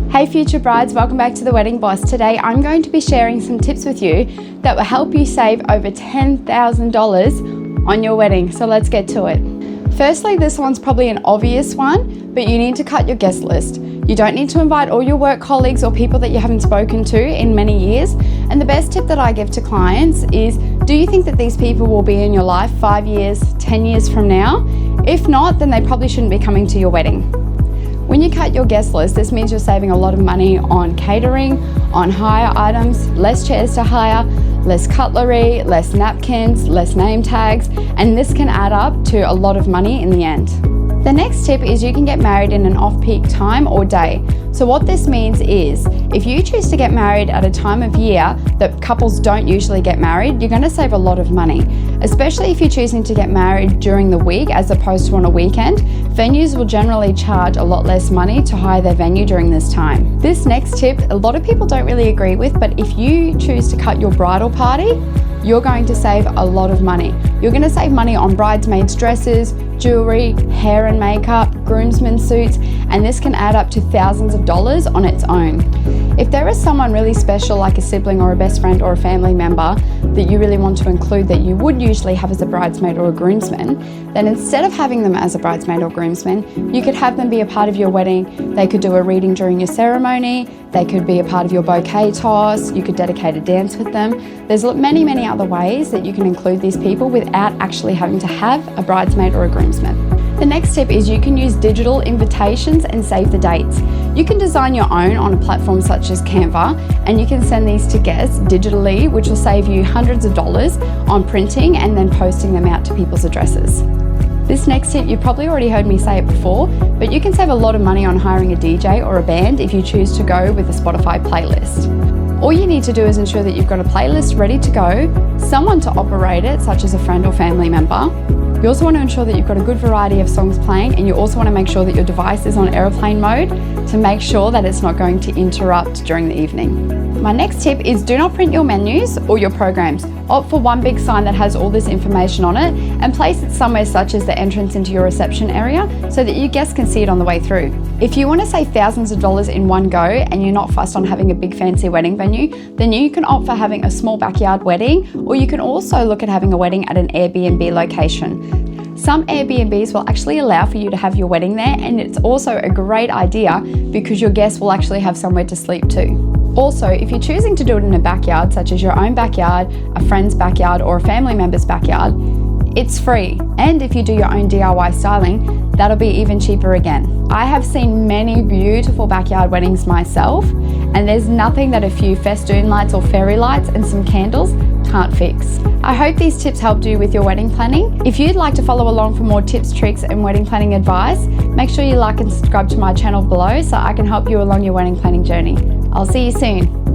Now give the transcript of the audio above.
Hey future brides, welcome back to The Wedding Boss. Today I'm going to be sharing some tips with you that will help you save over $10,000 on your wedding. So let's get to it. Firstly, this one's probably an obvious one, but you need to cut your guest list. You don't need to invite all your work colleagues or people that you haven't spoken to in many years. And the best tip that I give to clients is, do you think that these people will be in your life 5 years, 10 years from now? If not, then they probably shouldn't be coming to your wedding. When you cut your guest list, this means you're saving a lot of money on catering, on hire items, less chairs to hire, less cutlery, less napkins, less name tags, and this can add up to a lot of money in the end. The next tip is you can get married in an off-peak time or day. So what this means is, if you choose to get married at a time of year that couples don't usually get married, you're going to save a lot of money, especially if you're choosing to get married during the week as opposed to on a weekend. Venues will generally charge a lot less money to hire their venue during this time. This next tip, a lot of people don't really agree with, but if you choose to cut your bridal party, you're going to save a lot of money. You're going to save money on bridesmaids' dresses, jewelry, hair and makeup, groomsmen's suits, and this can add up to thousands of dollars on its own. If there is someone really special like a sibling or a best friend or a family member that you really want to include that you would usually have as a bridesmaid or a groomsman, then instead of having them as a bridesmaid or groomsman, you could have them be a part of your wedding. They could do a reading during your ceremony, they could be a part of your bouquet toss, you could dedicate a dance with them. There's many other ways that you can include these people without actually having to have a bridesmaid or a groomsman. The next tip is you can use digital invitations and save the dates. You can design your own on a platform such as Canva, and you can send these to guests digitally, which will save you hundreds of dollars on printing and then posting them out to people's addresses. This next tip, you've probably already heard me say it before, but you can save a lot of money on hiring a DJ or a band if you choose to go with a Spotify playlist. All you need to do is ensure that you've got a playlist ready to go, someone to operate it, such as a friend or family member. You also want to ensure that you've got a good variety of songs playing, and you also want to make sure that your device is on airplane mode to make sure that it's not going to interrupt during the evening. My next tip is do not print your menus or your programs. Opt for one big sign that has all this information on it and place it somewhere such as the entrance into your reception area so that your guests can see it on the way through. If you want to save thousands of dollars in one go and you're not fussed on having a big fancy wedding venue, then you can opt for having a small backyard wedding, or you can also look at having a wedding at an Airbnb location. Some Airbnbs will actually allow for you to have your wedding there, and it's also a great idea because your guests will actually have somewhere to sleep too. Also, if you're choosing to do it in a backyard, such as your own backyard, a friend's backyard, or a family member's backyard, it's free. And if you do your own DIY styling, that'll be even cheaper again. I have seen many beautiful backyard weddings myself, and there's nothing that a few festoon lights or fairy lights and some candles can't fix. I hope these tips helped you with your wedding planning. If you'd like to follow along for more tips, tricks, and wedding planning advice, make sure you like and subscribe to my channel below so I can help you along your wedding planning journey. I'll see you soon.